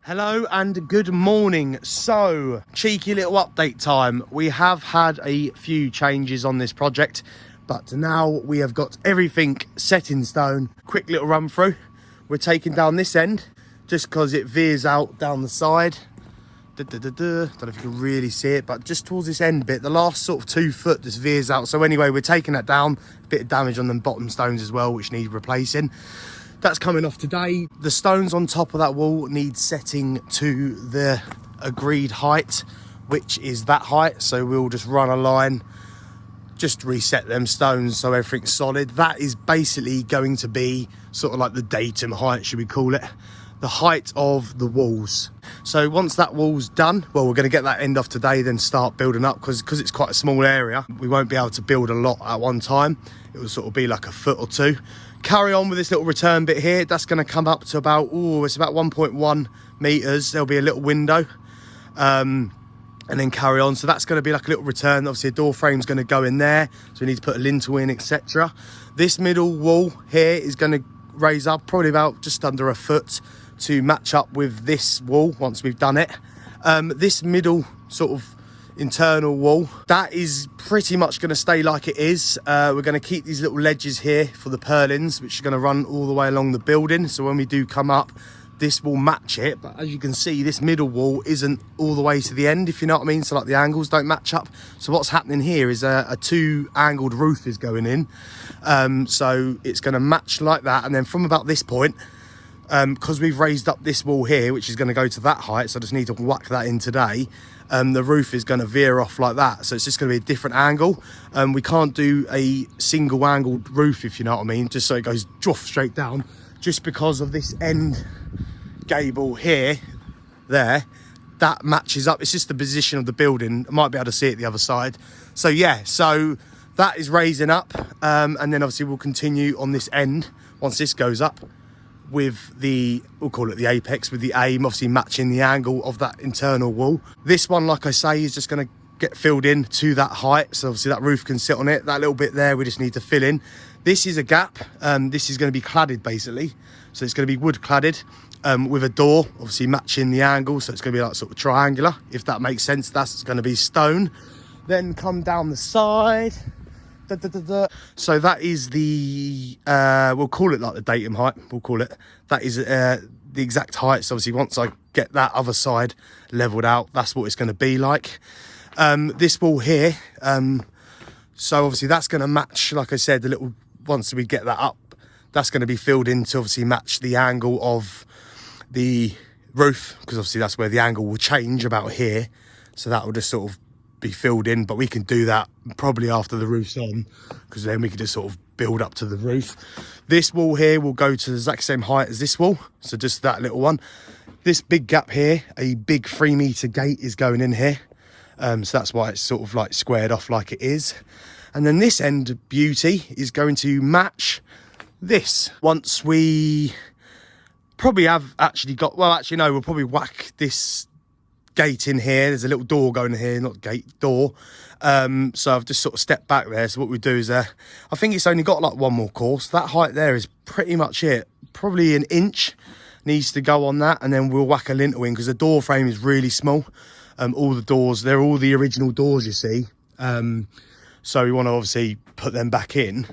Hello and good morning. So, cheeky little update time. We have had a few changes on this project, but now we have got everything set in stone. Quick little run through. We're taking down this end just because it veers out down the side. Don't know if you can really see it, but just towards this end bit, the last sort of 2 foot just veers out. So anyway, we're taking that down. A bit of damage on the bottom stones as well, which need replacing. That's coming off today. The stones on top of that wall need setting to the agreed height, which is that height. So we'll just run a line, just reset them stones so everything's solid. That is basically going to be sort of like the datum height, should we call it, the height of the walls. So once that wall's done, well, we're going to get that end off today, then start building up, because it's quite a small area. We won't be able to build a lot at one time. It will sort of be like a foot or two. Carry on with this little return bit here. That's going to come up to about, it's about 1.1 meters. There'll be a little window, and then carry on. So that's going to be like a little return. Obviously a door frame's going to go in there, so we need to put a lintel in, etc. This middle wall here is going to raise up probably about just under a foot to match up with this wall once we've done it. This middle sort of internal wall, that is pretty much going to stay like it is. We're going to keep these little ledges here for the purlins, which are going to run all the way along the building, so when we do come up, this will match it. But as you can see, this middle wall isn't all the way to the end, if you know what I mean. So like the angles don't match up. So what's happening here is a 2 angled roof is going in, so it's going to match like that. And then from about this point, because we've raised up this wall here, which is going to go to that height, so I just need to whack that in today, the roof is going to veer off like that, so it's just going to be a different angle. We can't do a single angled roof, if you know what I mean, just so it goes straight down, just because of this end gable here, there, that matches up. It's just the position of the building. I might be able to see it the other side. So yeah, so that is raising up, and then obviously we'll continue on this end once this goes up with the, we'll call it the apex, with the aim obviously matching the angle of that internal wall. This one, like I say, is just going to get filled in to that height, so obviously that roof can sit on it. That little bit there we just need to fill in. This is a gap. This is going to be cladded basically, so it's going to be wood cladded, with a door obviously matching the angle, so it's going to be like sort of triangular, if that makes sense. That's going to be stone. Then come down the side. So that is the we'll call it like the datum height, we'll call it that is the exact height. So obviously once I get that other side leveled out, that's what it's going to be like. This wall here, so obviously that's going to match, like I said, the little, once we get that up, that's going to be filled in to obviously match the angle of the roof, because obviously that's where the angle will change about here, so that will just sort of be filled in. But we can do that probably after the roof's on, because then we can just sort of build up to the roof. This wall here will go to the exact same height as this wall, so just that little one. This big gap here, a big 3-meter gate is going in here, so that's why it's sort of like squared off like it is. And then this end beauty is going to match this. Once we probably have actually got, well actually no, we'll probably whack this gate in here. There's a little door going in here, not gate, door. So I've just sort of stepped back there. So what we do is, I think it's only got like one more course. That height there is pretty much it. Probably an inch needs to go on that, and then we'll whack a lintel in, because the door frame is really small. All the doors, they're all the original doors, you see. So we want to obviously put them back in.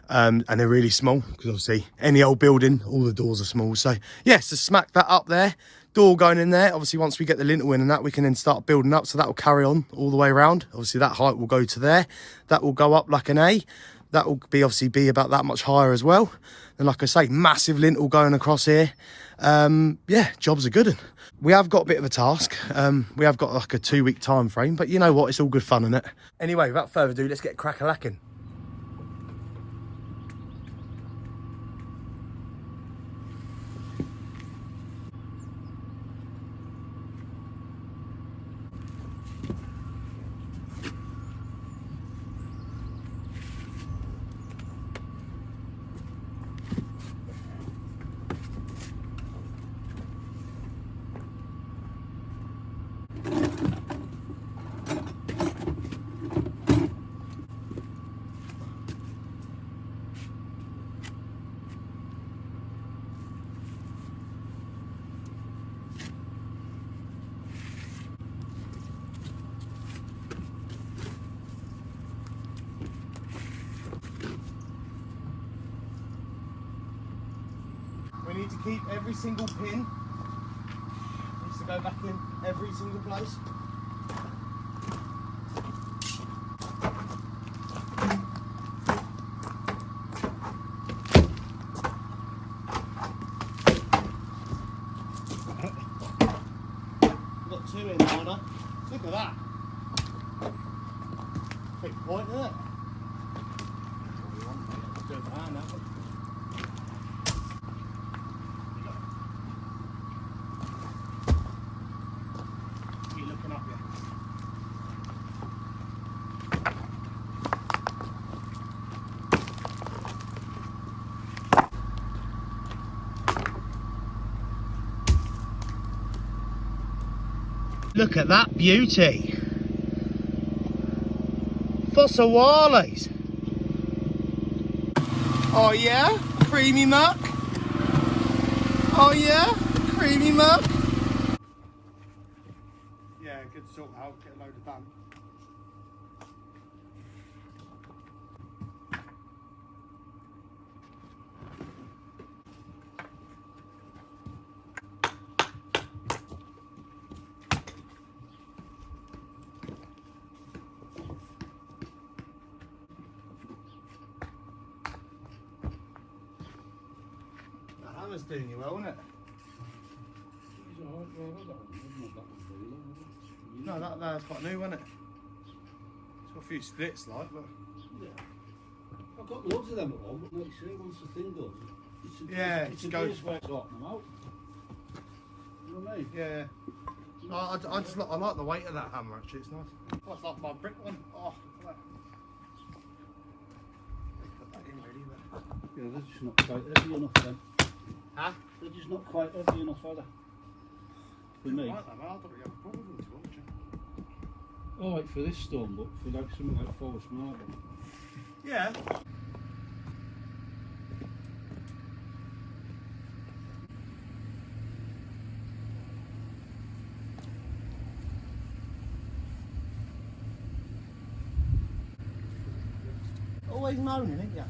And they're really small, because obviously any old building, all the doors are small. So yeah, so smack that up there, door going in there. Obviously once we get the lintel in and that, we can then start building up, so that will carry on all the way around. Obviously that height will go to there, that will go up like an A, that will be obviously be about that much higher as well. And like I say, massive lintel going across here. Yeah, jobs are good. And we have got a bit of a task. We have got like a 2-week time frame, but you know what, it's all good fun, isn't it? Anyway, without further ado, let's get crack-a-lacking. every single pin needs to go back in every single place. Got two in there. Look at that. Big point, isn't it? Good man, that one. You looking up here? Look at that beauty. Fossil Wales. Oh yeah? Creamy muck? Oh yeah? Creamy muck? Yeah, good to sort out, get a load of done. That was doing you well, wasn't it? No, that's quite new, wasn't it? It's got a few splits, like, but yeah. I've got loads of them at home, but make sure once the thing goes, yeah, it's it a goes. day's work sorting them out. You know what I mean? Yeah. I just I like the weight of that hammer actually. It's nice. Oh, it's like my brick one. Oh, look at that. Put that in ready, but... Yeah, they're just not quite heavy enough then. Huh? They're just not quite heavy enough, are they? For me. Like that, man. I don't really have a problem with them, do you? Oh, like for this stone, but for like something like forest marble. Yeah. Always moaning, ain't ya?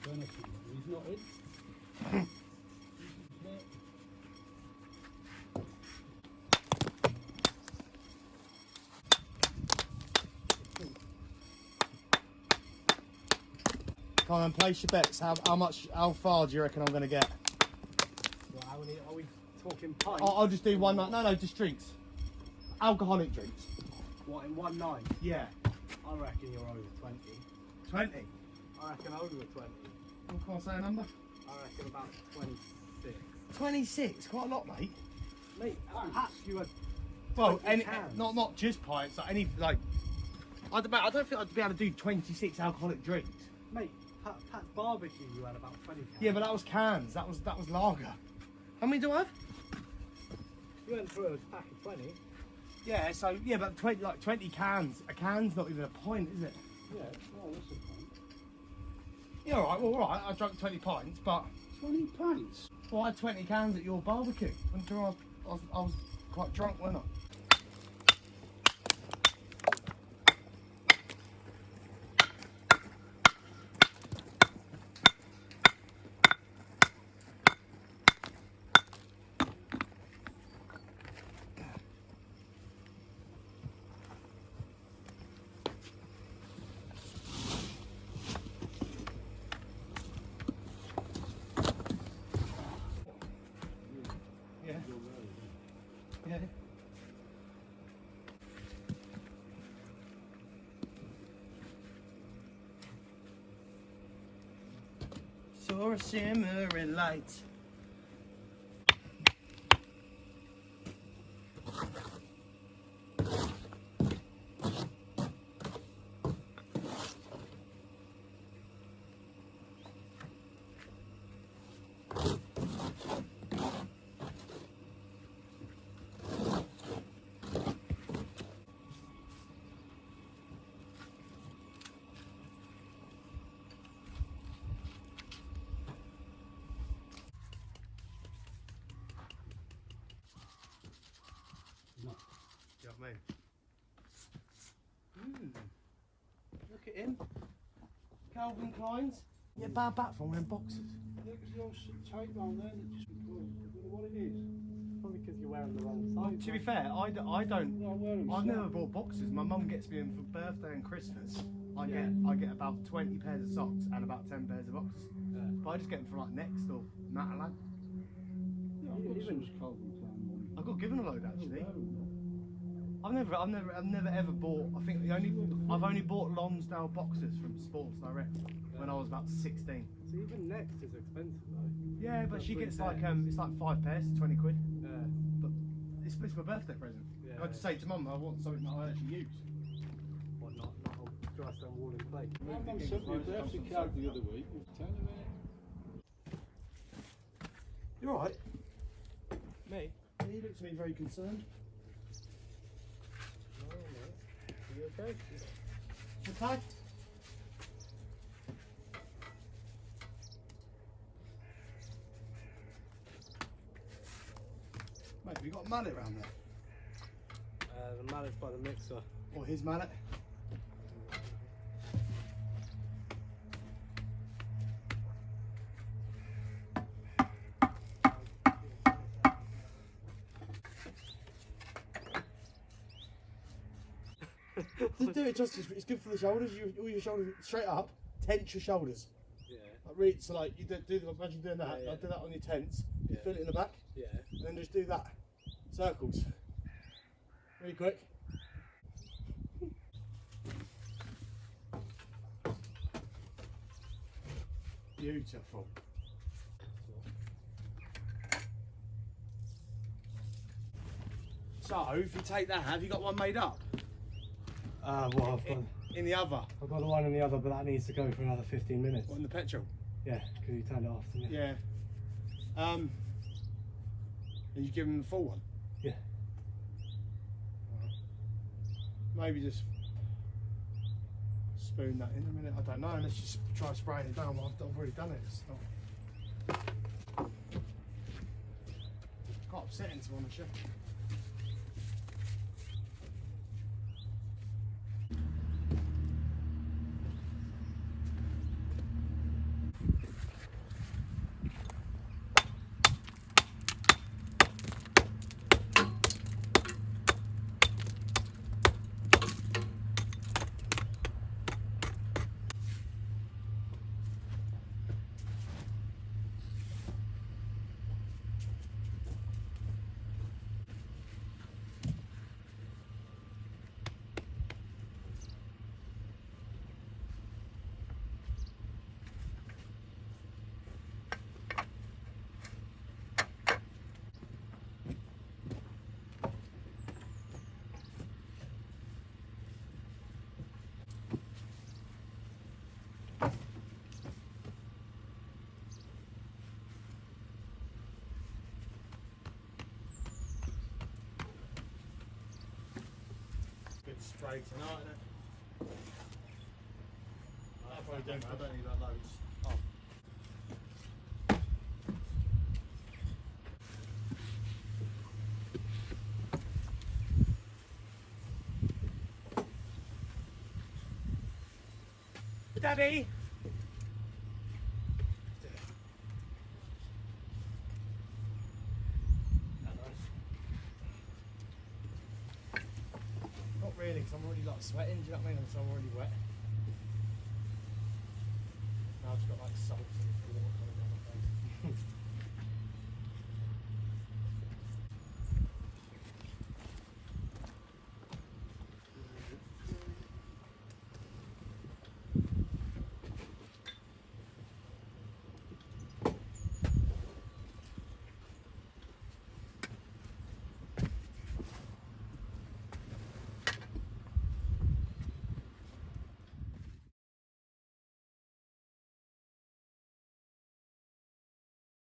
He's not in. Come on, place your bets. How far do you reckon I'm going to get? Well, are we talking pints? I'll just do one night. No, just drinks. Alcoholic drinks. What, in one night? Yeah. I reckon you're over 20. 20. I reckon over 20. I can't say a number. I reckon about 26. 26. Quite a lot, mate. Mate, perhaps you had... Well, 20 any, cans. not just pints. Like any like. I don't think I'd be able to do 26 alcoholic drinks. Mate, Pat's barbecue you had about 20 cans. Yeah, but that was cans. That was lager. How many do I have? You went through a pack of 20. Yeah. So yeah, but 20 cans. A can's not even a pint, is it? Yeah, well, that's a point. Yeah, all right. Well, all right. I drank 20 pints, but 20 pints? well, I had 20 cans at your barbecue. Until I was quite drunk, wasn't I? Yeah. Saw a shimmering light. I mean? Look at him. Calvin Klein's. Yeah, bad back from wearing boxers. Yeah, because the old tape down there that just recorded. You know what it is? Probably because you're wearing the wrong Well, size. to be fair, I don't. No, I wear them. I've never bought boxers. My mum gets me them for birthday and Christmas. I get about 20 pairs of socks and about 10 pairs of boxers. But I just get them from like Next or Matalan. Yeah, I've got some Calvin Klein one. I got given a load actually. I've never ever bought. I think I've only bought Lonsdale boxers from Sports Direct when I was about 16. So even Next is expensive though. Yeah, but Got she three gets pairs. like it's like 5 pairs, 20 quid. Yeah. But it's my birthday present. Yeah, I just say to mum I want something that I actually use. Or not a dry stone wall in plate. My mum sent me a birthday card the other week. It was 10 a minute. You alright? Me? You look to me very concerned. No, mate. Are you okay? Okay. Mate, have you got a mallet around there? The mallet's by the mixer. Or his mallet? To do it justice, it's good for the shoulders. All your shoulders straight up, tense your shoulders. Yeah. Like really, so like you do imagine doing that. Yeah, yeah. Like do that on your tents. You Yeah. feel it in the back, Yeah. and then just do that. Circles. Really quick. Beautiful. So, if you take that, have you got one made up? Well, In the other? I've got the one in the other, but that needs to go for another 15 minutes. Or in the petrol? Yeah, because you turned it off, didn't you? Yeah. And you give him the full one? Yeah. Maybe just spoon that in a minute. I don't know. Let's just try spraying it down. I've already done it. It's not quite upsetting to be honest. Yeah. Spray tonight, innit? I probably don't. I don't need that loads. Oh. Daddy. Not really, because I'm already like sweating, do you know what I mean? So I'm already wet. Now I've just got like salt and water coming